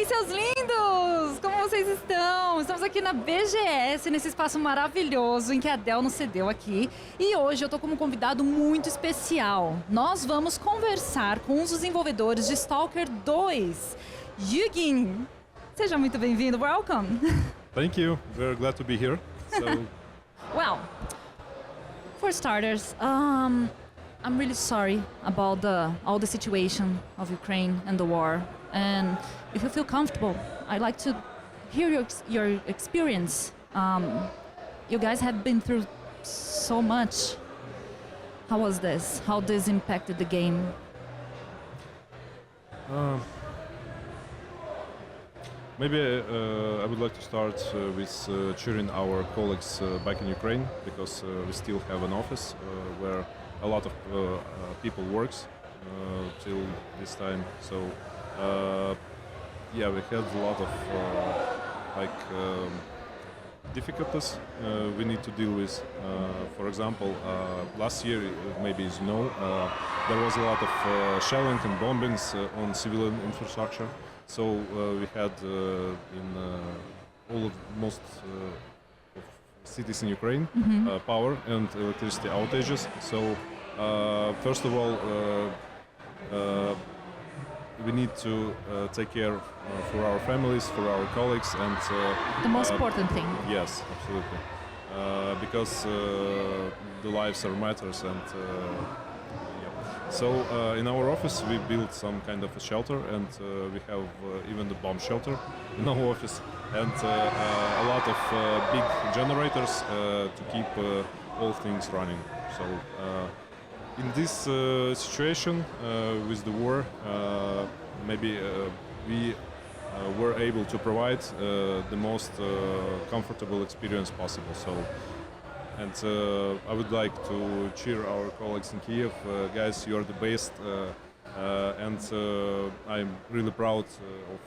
seus lindos! Como vocês estão? Estamos aqui na BGS, nesse espaço maravilhoso em que a S.T.A.L.K.E.R nos cedeu aqui. E hoje eu tô como convidado muito especial. Nós vamos conversar com os desenvolvedores de S.T.A.L.K.E.R 2. Yevhenii, seja muito bem-vindo. Welcome! Thank you. We're glad to be here. So... Well, for starters, I'm really sorry about all the situation of Ukraine and the war. And if you feel comfortable, I'd like to hear your experience. You guys have been through so much. How was this? How this impacted the game? Maybe I would like to start with cheering our colleagues back in Ukraine, because we still have an office where a lot of people works till this time. So yeah, we had a lot of difficulties we need to deal with. For example, last year, maybe as you know, there was a lot of shelling and bombings on civilian infrastructure. So we had in most of cities in Ukraine power and electricity outages. So first of all, we need to take care for our families, for our colleagues, and the most important thing. Yes, absolutely, because the lives are matters, and so in our office we built some kind of a shelter, and we have even the bomb shelter in our office, and a lot of big generators to keep all things running. So in this situation with the war, maybe we were able to provide the most comfortable experience possible. So, and I would like to cheer our colleagues in Kiev. Guys, you are the best, and I'm really proud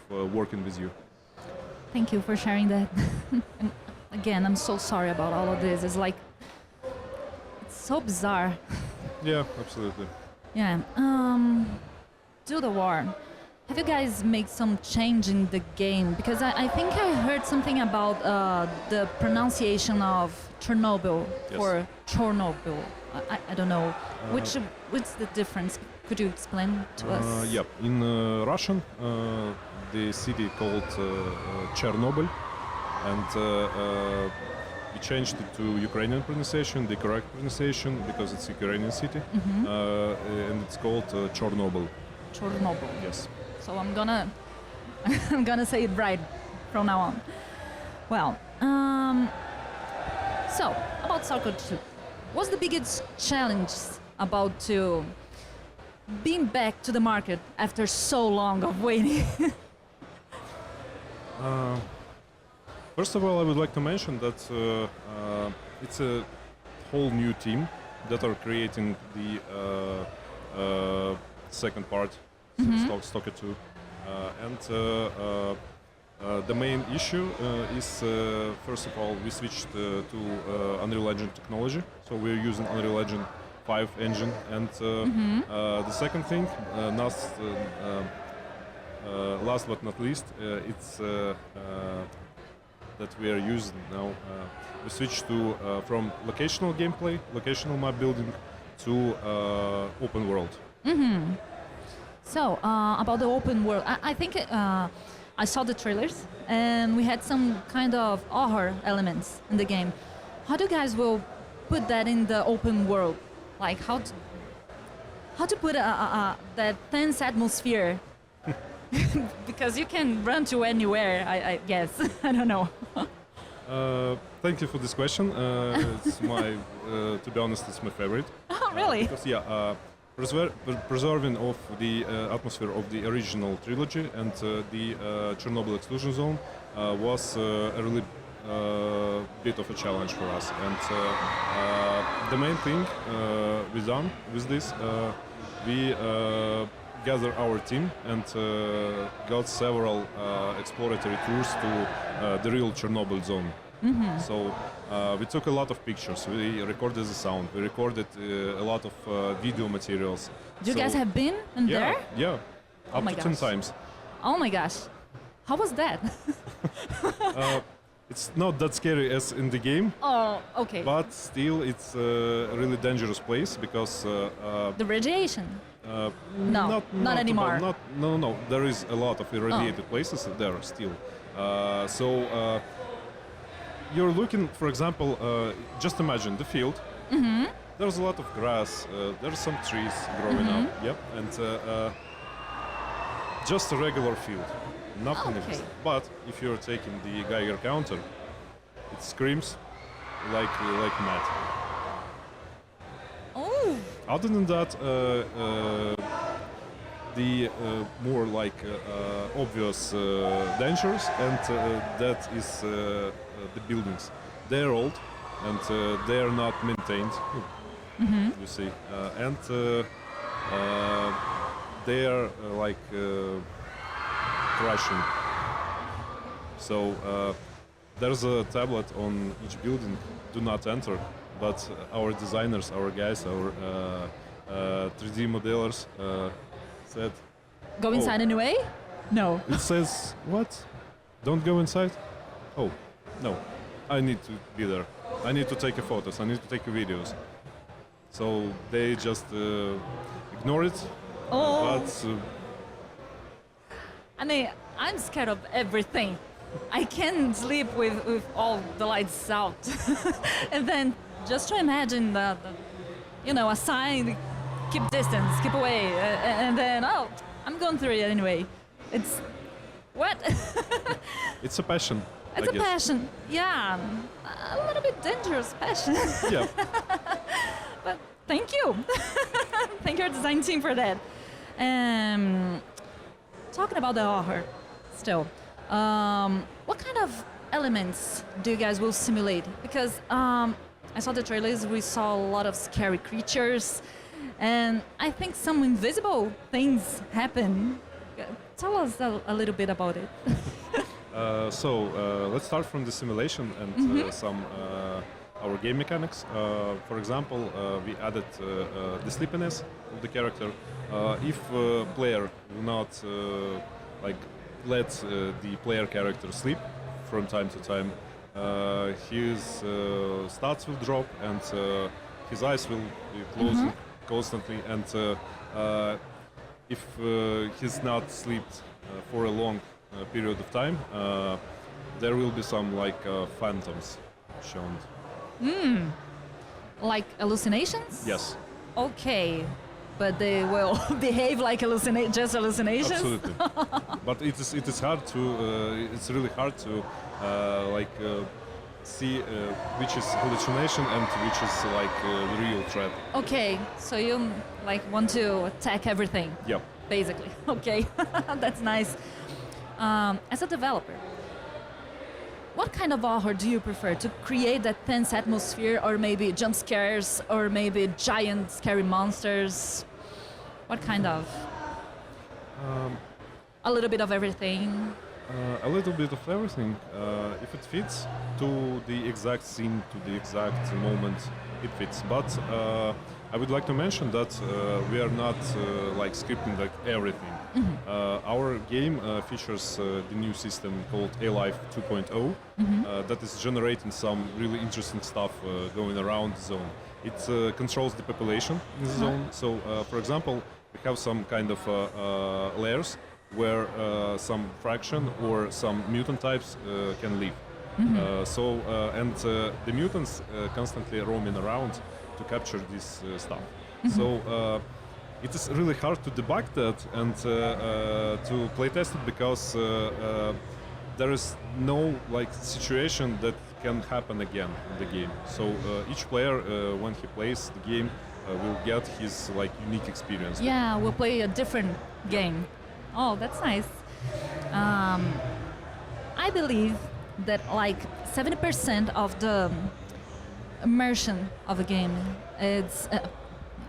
of working with you. Thank you for sharing that. And again, I'm so sorry about all of this. It's like, it's so bizarre. Yeah, absolutely. Yeah. Due to the war, have you guys made some change in the game? Because I think I heard something about the pronunciation of Chornobyl for Chornobyl. I don't know. What's the difference? Could you explain to us? Yeah, in Russian, the city called Chornobyl, and we changed it to Ukrainian pronunciation, the correct pronunciation, because it's a Ukrainian city, and it's called Chornobyl. Chornobyl. Yes. So I'm gonna say it right from now on. Well, so about S.T.A.L.K.E.R 2, what's the biggest challenge about to being back to the market after so long of waiting? First of all, I would like to mention that it's a whole new team that are creating the second part, S.T.A.L.K.E.R 2. And the main issue is, first of all, we switched to Unreal Engine technology. So we're using Unreal Engine 5 engine. And the second thing, last but not least, it's that we are using now. We switched to from locational gameplay, locational map building, to open world. So about the open world, I think I saw the trailers, and we had some kind of horror elements in the game. How do you guys will put that in the open world? Like how to put that tense atmosphere? Because you can run to anywhere, I guess. I don't know. Thank you for this question. It's my, to be honest, it's my favorite. Oh, really? Because yeah, preserving of the atmosphere of the original trilogy and the Chernobyl exclusion zone was a really bit of a challenge for us. And the main thing we done with this, we gather our team and got several exploratory tours to the real Chernobyl zone. So we took a lot of pictures, we recorded the sound, we recorded a lot of video materials. You guys have been in there? Yeah, up to 10 times. Oh my gosh. How was that? It's not that scary as in the game, Oh, okay. but still it's a really dangerous place because The radiation. No, not anymore. No. There is a lot of irradiated places there still. You're looking, for example, just imagine the field. There's a lot of grass. There's some trees growing up. Yep, and just a regular field. Nothing Okay. else. But if you're taking the Geiger counter, it screams like mad. Oh, Other than that, the more obvious dangers, and that is the buildings. They're old and they are not maintained. You see, and they are crashing. So there's a tablet on each building. Do not enter. But our designers, our guys, our 3D modelers said, go inside anyway? No. it says, what? Don't go inside? Oh, no. I need to be there. I need to take photos. I need to take videos. So they just ignore it. Oh. But I mean, I'm scared of everything. I can't sleep with all the lights out. And then just to imagine a sign, keep distance, keep away, and then, oh, I'm going through it anyway. It's, what? it's a passion. It's I a guess. passion, yeah. A little bit dangerous passion. Yeah. But thank you. Thank your design team for that. Talking about the horror still, what kind of elements do you guys will simulate? Because I saw the trailers, we saw a lot of scary creatures, and I think some invisible things happen. Tell us a little bit about it. Let's start from the simulation and some our game mechanics. For example, we added the sleepiness of the character. If player will not let the player character sleep from time to time, his stats will drop and his eyes will be closing constantly. And if he's not slept for a long period of time, there will be some phantoms shown. Like hallucinations? Yes, Okay, but they will behave like just hallucinations? absolutely. But it is hard to. It's really hard to see which is hallucination and which is the real threat. Okay, so you want to attack everything, Yeah. basically. Okay, that's nice. As a developer, what kind of horror do you prefer? To create that tense atmosphere, or maybe jump scares, or maybe giant scary monsters? What kind of? A little bit of everything. A little bit of everything. If it fits to the exact scene, to the exact moment, it fits. But I would like to mention that we are not scripting everything. Our game features the new system called A-Life 2.0 that is generating some really interesting stuff going around the zone. It controls the population in the zone. So, for example, we have some kind of layers where some fraction or some mutant types can live. The mutants constantly roaming around to capture this stuff. So it is really hard to debug that and to playtest it because there is no situation that can happen again in the game. So each player, when he plays the game, will get his unique experience. Yeah, we'll play a different game. Oh, that's nice. I believe that 70% of the immersion of a game, it's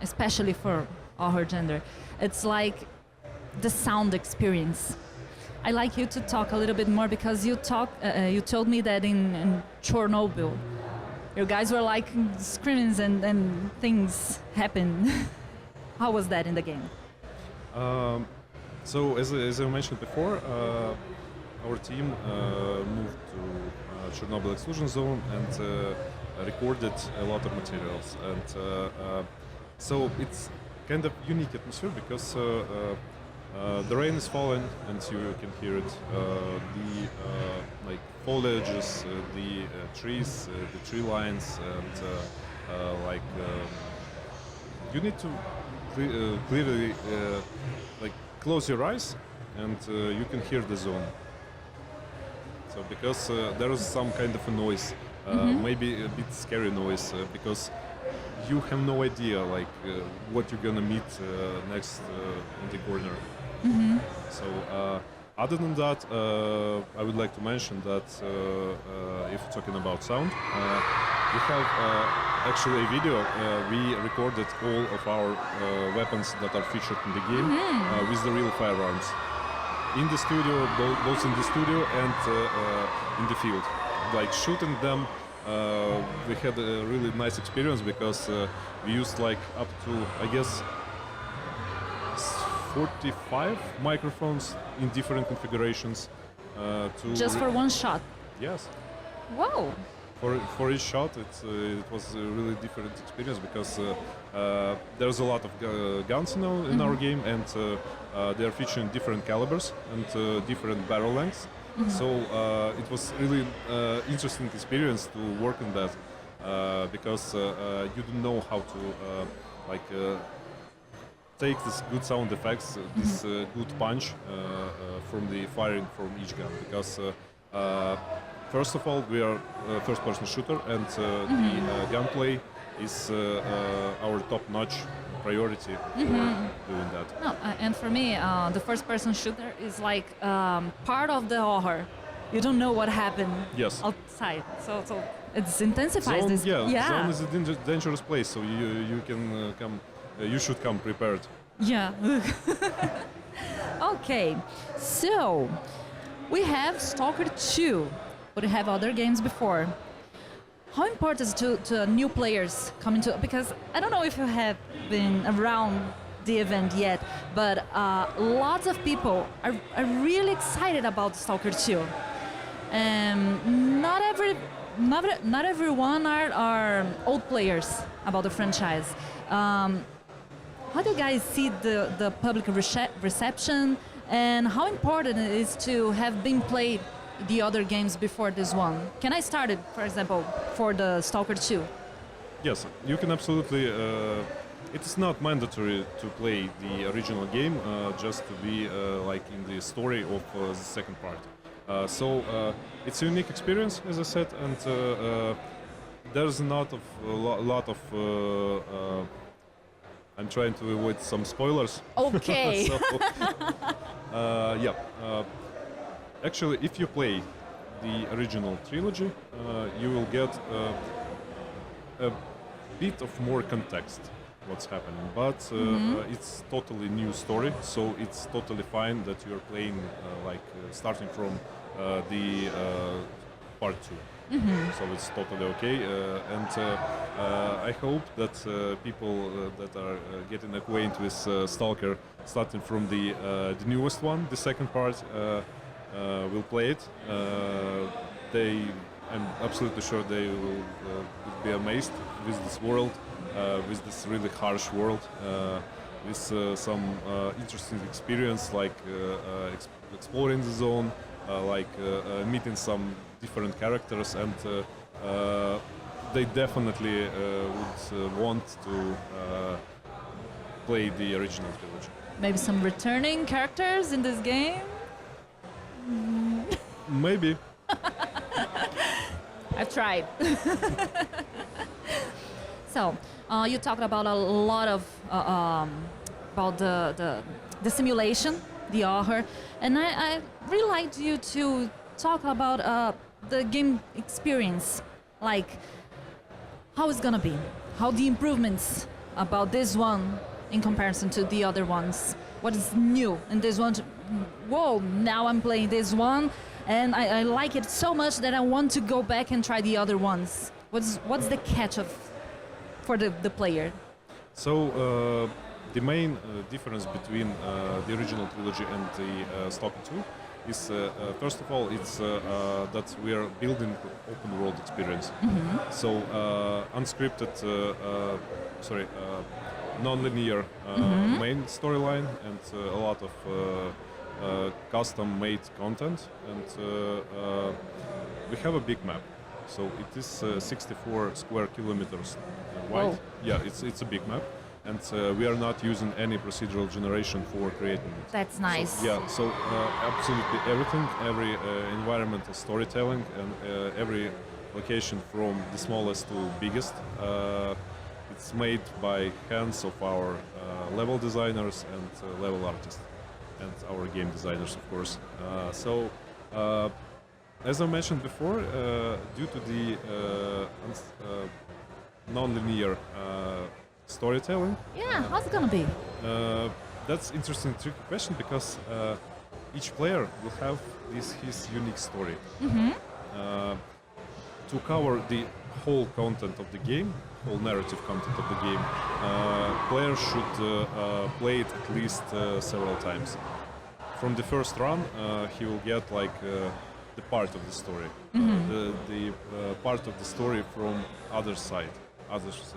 especially for our gender, it's the sound experience. I'd like you to talk a little bit more because you told me that in Chornobyl, you guys were screaming and things happen. How was that in the game? So as I mentioned before, our team moved to Chornobyl exclusion zone and recorded a lot of materials. And so it's kind of unique atmosphere because the rain is falling and you can hear it. The like foliages, the trees, the tree lines, and like you need to clearly like close your eyes and you can hear the zone. So because there is some kind of a noise, maybe a bit scary noise, because you have no idea like what you're gonna meet next in the corner. So other than that, I would like to mention that if talking about sound, we have actually a video. We recorded all of our weapons that are featured in the game with the real firearms. In the studio, both in the studio and in the field. Like shooting them, we had a really nice experience because we used like up to, I guess, 45 microphones in different configurations. Just for one shot? Yes. Wow! For each shot, it was a really different experience because there's a lot of guns in our game, and they are featuring different calibers and different barrel lengths. So it was really interesting experience to work on that because you don't know how to take this good sound effects, this good punch from the firing from each gun, because first of all, we are a first-person shooter, and the gunplay is our top-notch priority for doing that. No, and for me, the first-person shooter is like part of the horror. You don't know what happened outside, so it intensifies zone, this. Zone is a dangerous place, so you can come. You should come prepared. Yeah. Okay, so we have Stalker 2, but we have other games before. How important is it to new players coming to? Because I don't know if you have been around the event yet, but lots of people are really excited about Stalker 2. Not everyone are old players about the franchise. How do you guys see the public reception, and how important it is to have been played the other games before this one? Can I start it, for example, for the Stalker 2? Yes, you can absolutely. It's not mandatory to play the original game, just to be like in the story of the second part. So it's a unique experience, as I said, and there's a lot of. I'm trying to avoid some spoilers. Okay. So, actually, if you play the original trilogy, you will get a bit of more context what's happening. But it's totally new story, so it's totally fine that you're playing starting from the part 2. So it's totally okay, and I hope that people that are getting acquainted with Stalker, starting from the newest one, the second part, will play it. I'm absolutely sure they will be amazed with this world, with this really harsh world, with some interesting experience like exploring the zone, meeting some different characters, and they definitely would want to play the original trilogy. Maybe some returning characters in this game? Maybe. I've tried. So, you talked about a lot of about the simulation, the horror, and I really liked you to talk about the game experience, like how it's gonna be, how the improvements about this one in comparison to the other ones. What is new in this one? Whoa, now I'm playing this one, and I like it so much that I want to go back and try the other ones. What's the catch for the player? So the main difference between the original trilogy and the Stalker 2 is first of all, it's that we are building open world experience. So unscripted, non-linear main storyline and a lot of custom-made content, and we have a big map. So it is 64 square kilometers wide. Whoa. Yeah, it's a big map, and we are not using any procedural generation for creating it. That's nice. So absolutely everything, every environmental storytelling, and every location from the smallest to biggest. It's made by hands of our level designers and level artists, and our game designers, of course. As I mentioned before, due to the non-linear storytelling. Yeah, how's it gonna be? That's interesting, tricky question, because each player will have his unique story. To cover the whole content of the game, whole narrative content of the game, players should play it at least several times. From the first run, he will get like the part of the story, the part of the story from other side, others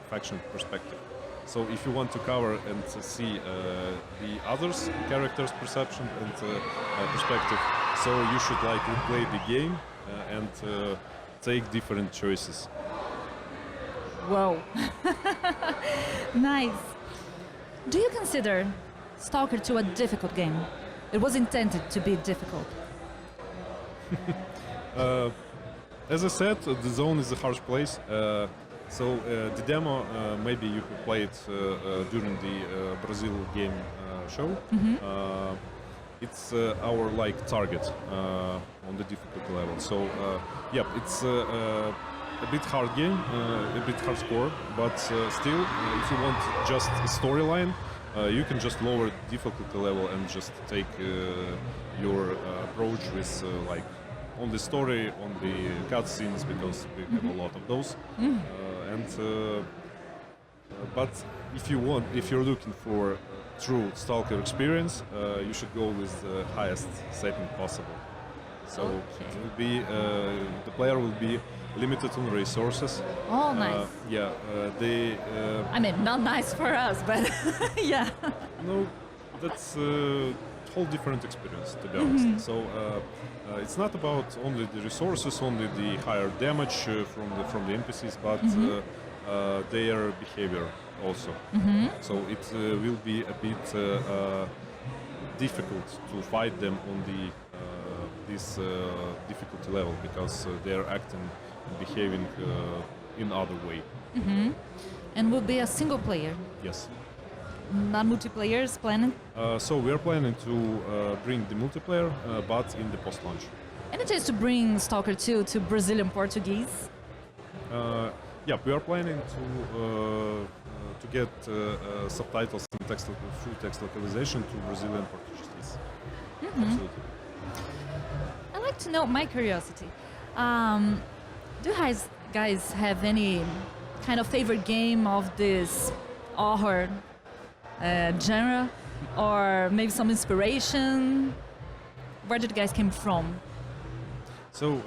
faction perspective. So if you want to cover and see the others characters' perception and perspective, so you should like replay the game and take different choices. Whoa. Nice. Do you consider Stalker 2 a difficult game? It was intended to be difficult. As I said, the zone is a harsh place. The demo, maybe you could play it during the Brazil game show. It's our like target on the difficulty level. So it's a bit hard game, a bit hardcore, but still, if you want just a storyline, you can just lower the difficulty level and just take your approach with like on the story, on the cutscenes, because we have a lot of those. But if you're looking for a true Stalker experience, you should go with the highest setting possible. So it will be the player will be limited on resources. Oh, nice. I mean, not nice for us, but yeah. No, that's a whole different experience, to be honest. So it's not about only the resources, only the higher damage from the NPCs, but their behavior also. So it will be a bit difficult to fight them on this difficulty level, because they are acting and behaving in other way. And will be a single player? Yes. Not multiplayer is planned? So we are planning to bring the multiplayer, but in the post-launch. Any chance to bring Stalker 2 to Brazilian Portuguese? We are planning to get subtitles and full text localization to Brazilian Portuguese. Absolutely. I'd like to know, my curiosity, do you guys have any kind of favorite game of this horror genre, or maybe some inspiration? Where did you guys came from? So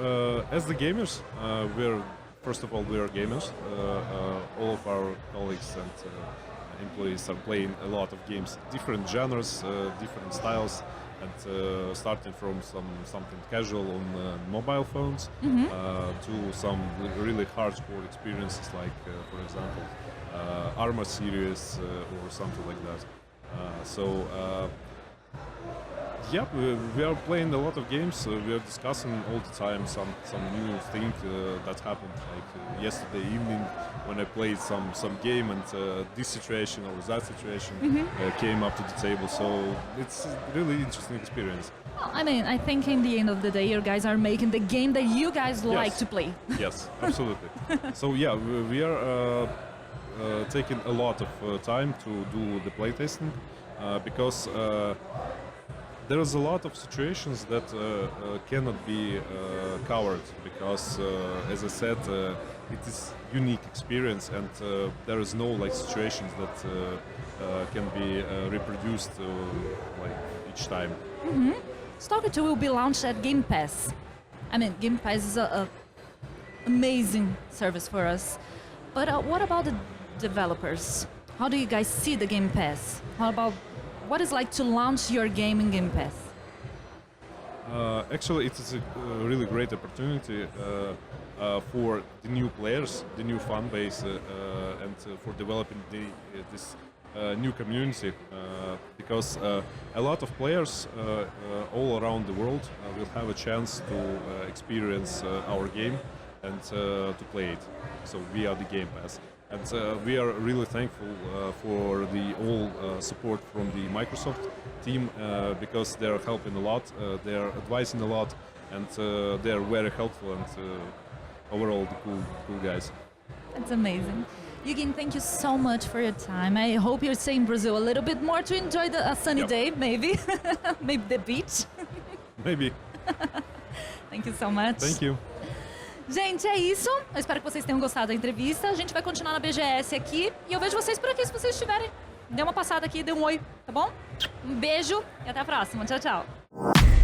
as the gamers, first of all, we are gamers. All of our colleagues and employees are playing a lot of games, different genres, different styles, and starting from something casual on mobile phones to some really hardcore experiences, like, for example, Arma series or something like that. We are playing a lot of games. We are discussing all the time some new thing that happened. Like yesterday evening, when I played some game, and this situation or that situation came up to the table. So it's a really interesting experience. Well, I mean, I think in the end of the day, you guys are making the game that you guys like to play. Yes, absolutely. So we are taking a lot of time to do the playtesting because there is a lot of situations that cannot be covered, because, as I said, it is unique experience, and there is no like situations that can be reproduced like each time. S.T.A.L.K.E.R 2 will be launched at Game Pass. I mean, Game Pass is a amazing service for us. But what about the developers? How do you guys see the Game Pass? How about what it's like to launch your game in Game Pass? Actually, it is a really great opportunity for the new players, the new fan base, and for developing this new community. Because a lot of players all around the world will have a chance to experience our game and to play it. So via the Game Pass. And we are really thankful for the all support from the Microsoft team because they are helping a lot, they are advising a lot, and they are very helpful and overall the cool guys. That's amazing. Eugen, thank you so much for your time. I hope you stay in Brazil a little bit more to enjoy a sunny day, maybe. Maybe the beach. Maybe. Thank you so much. Thank you. Gente, é isso. Eu espero que vocês tenham gostado da entrevista. A gente vai continuar na BGS aqui. E eu vejo vocês por aqui se vocês estiverem. Dê uma passada aqui, dê um oi, tá bom? Um beijo e até a próxima. Tchau, tchau.